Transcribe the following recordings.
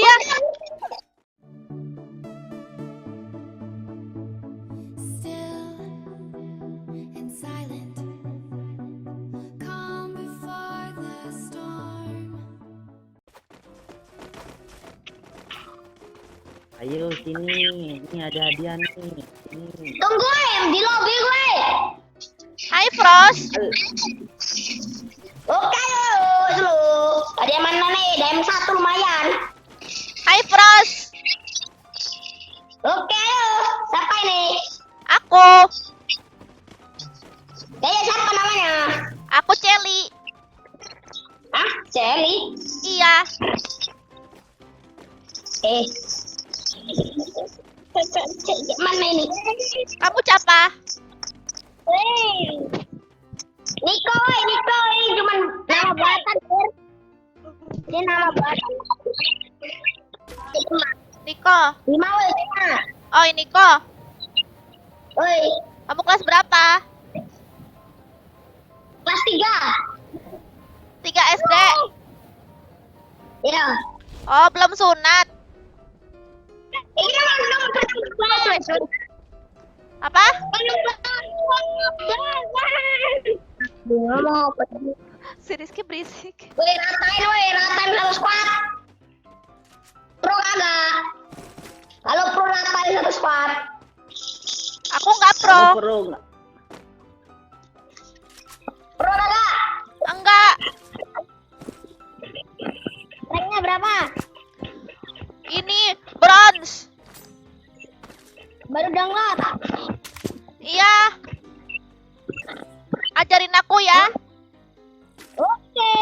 dia. Ayo sini, ini ada hadiah nih. Ini. Tunggu di lobby gue. Hai Frost. Oke dulu. Ada yang mana nih? DM1 lumayan. Hai Frost. Oke, siapa ini? Aku. Siapa namanya? Aku Celi. Hah? Celi? Iya. Mana ini? Kamu siapa? Niko ini cuman nama buatan, ini nama buatan. Niko. 5 5. Oh ini Niko. Woi, Kamu kelas berapa? kelas 3 SD. 3. Ya. Oh belum sunat. Ini nomor Apa? Si Rizky berisik. Woi, ratain satu squad. Pro kagak? Kalau pro ratain satu squad. Aku nggak pro. Kamu pro nggak? Pro kagak? Enggak. Ranknya berapa? Ini bronze. Baru download. Iya. Ajarin aku ya. Oke.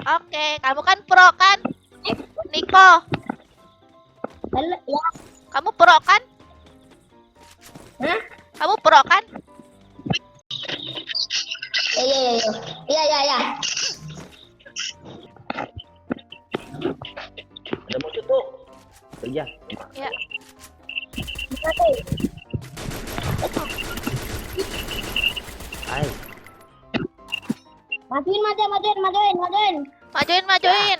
Oke, kamu kan pro kan? Niko, Ya. kamu pro kan? Hah? Kamu pro kan? Iya. Ada musuh tuh. Iya. Ya. Hai. Majuin. Majuin.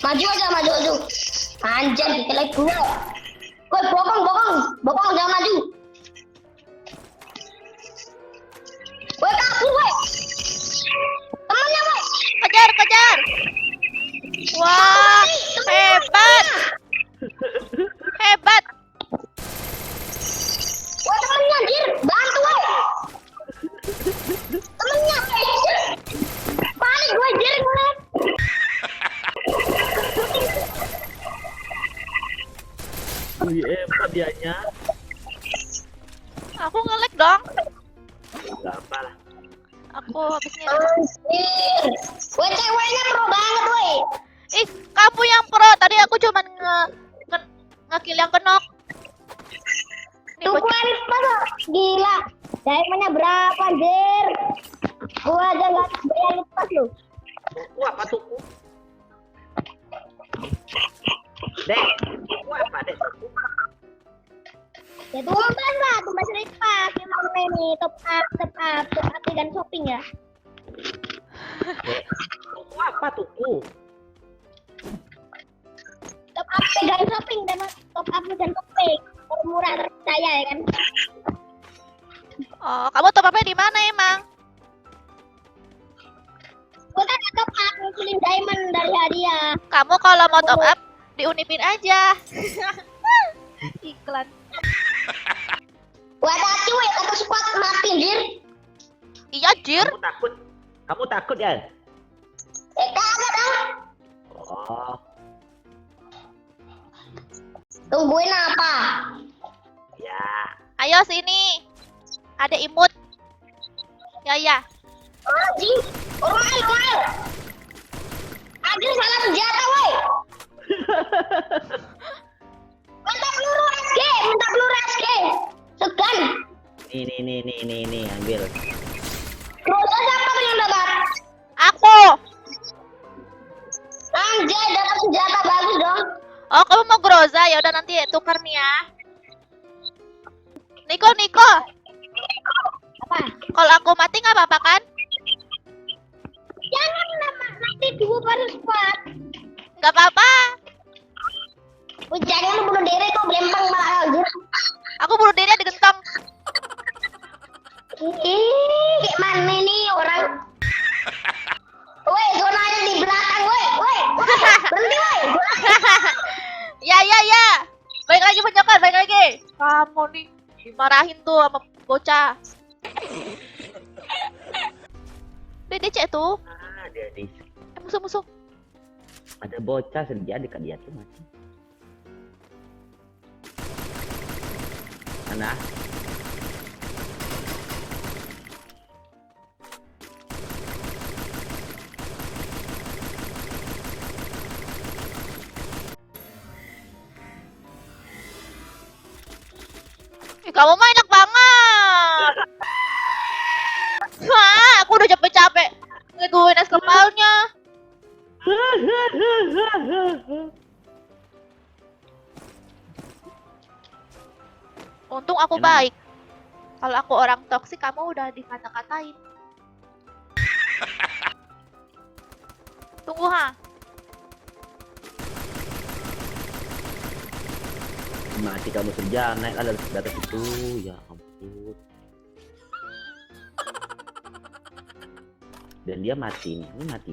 Maju. Anjay, kelek gue. Woi, bokong, jangan maju. Woi, kabur, woi. Temennya, woi. Kejar. Wah, hebat. Woi, temennya, anjir. Bantu, woi. Temennya, woi. Balik, woi, anjir, woi. Wih, hebat dianya. Aku nge-lag dong. Gak apa lah. Aku habis ini. Anjir. Woi, ceweknya pro banget, woi. Ih, kamu yang pro. Tadi aku cuman nge-kill yang kenok. Nih, Tunggu Arif masa gila. Diamondnya berapa, anjir? Gua aja nggak bayar lepas lu. Tuku apa tuku? Dek, tuku apa dek? Tuku. Ya tumbas lah, tumbas lepas. Yang mau ini top up dan shopping ya. Dek, tuku apa tuku? Top up dan shopping dan top up dan shopping. Murah terpercaya ya kan. Oh, kamu top up-nya di mana emang? Gua kan top up ngumpulin diamond dari hadiah. Kamu kalau mau top up di Unipin aja. Iklan. Gua ada cuy, satu squad mati, anjir. Iya, Jir. Kamu takut ya? Kagak dong. Oh, Tungguin apa? ya. Ayo sini. Ada imut. Ya. Anjing, orang lain. Anjir salah senjata, woi. Minta peluru SG. Segan. Nih, ambil. Terus siapa tuh yang dapat? Aku. Anjay, dapat senjata bagus dong. Oh, kamu mau Groza? Ya udah nanti tukar nih ya. Niko. Apa? Kalau aku mati nggak apa-apa kan? Jangan nanti dua baru squad. Nggak apa-apa. Jangan lu bunuh diri tuh belempang malah anjir. Aku bunuh diri di gentong. Ih, kayak mana nih orang? Woi, zonanya di belakang, woi, berhenti woi. Ya ya ya. Baik lagi penjaga, baik lagi. Kamu nih dimarahin tuh sama bocah. DC tuh. Ada di Musuh-musuh. ada bocah serja dekat dia tuh mati. Mana? Kamu mah enak banget. Wah, aku udah capek-capek ngeduin es kepalnya. Untung aku Kenapa? baik. Kalau aku orang toksik, kamu udah dikata-katain. Tunggu ha. Mati kamu serja, naiklah dari atas itu. Ya ampun. Dan dia mati nih, ini mati.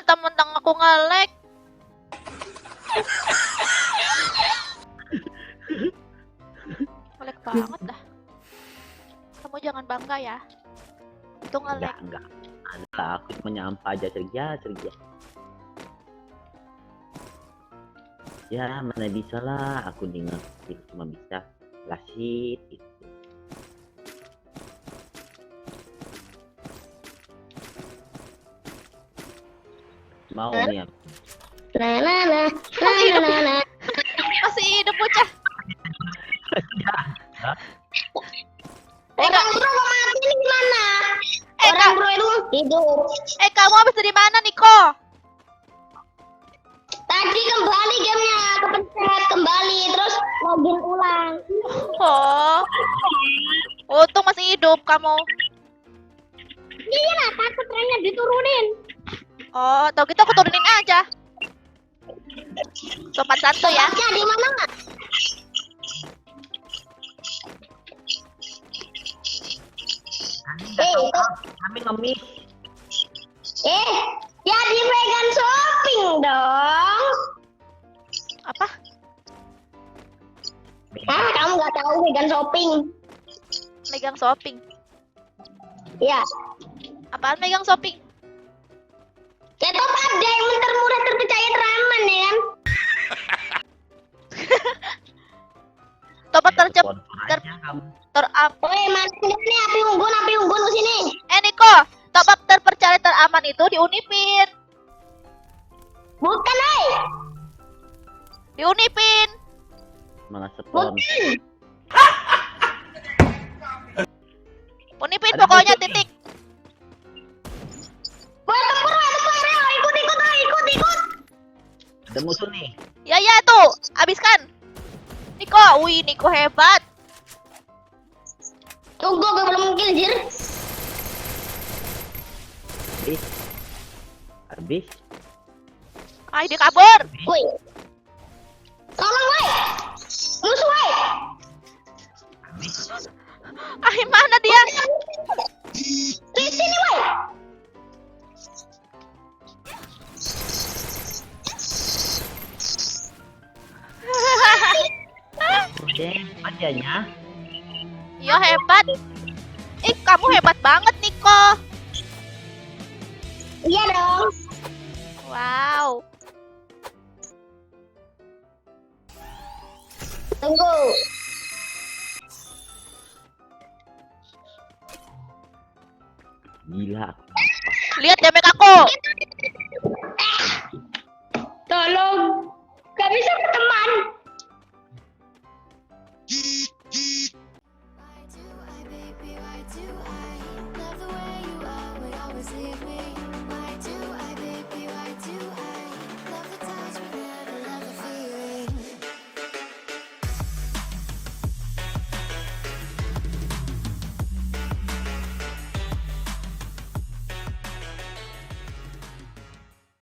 Temen-temen aku nge-lag. Nge-lag banget dah. Kamu jangan bangga ya. Itu nge-lag. Enggak. Ada, aku cuma nyampa aja serja. Ya mana bisa lah, aku dengar cuma bisa lasit itu. Mau nih aku. Nah. Masih hidup bocah. Orang bro kok mati nih gimana? Orang Kak. bro itu hidup. Kamu habis dari mana, Niko? Tadi kembali gamenya, kepencet kembali terus login ulang. Oh. Untung masih hidup kamu. Iya lah, takut trennya diturunin. Oh, tau gitu aku turunin aja. Sopan santuy ya. Tempatnya di mana? Itu. Kami ngemis. Ya di vegan shopping dong. Apa? Kamu nggak tahu vegan shopping? Megang shopping. Ya. Apaan megang shopping? Kayak top up diamond termurah terpercaya teraman ya kan? Topat tercep Sponsor ter- aja kamu. teram. Woi, masih nih api unggun sini. Niko, top up terpercaya teraman itu di Unipin. Bukan, Di Unipin. Malah sponsor. bukan. Unipin Ada pokoknya musuh nih. titik. Woi, tempur, ayo, ikut. Ada musuh nih. Ya tuh, habiskan. Niko, wih Niko hebat. Tunggu, gue belum kill, jir. Habis. Ay, dia kabur. Woi. Tolong, woi. Musuh, woi. Ay, mana dia? Di sini, woi. Wajahnya. Iya hebat. Kamu hebat banget Niko. Iya dong. Wow. Tunggu. Gila. Lihat damage aku.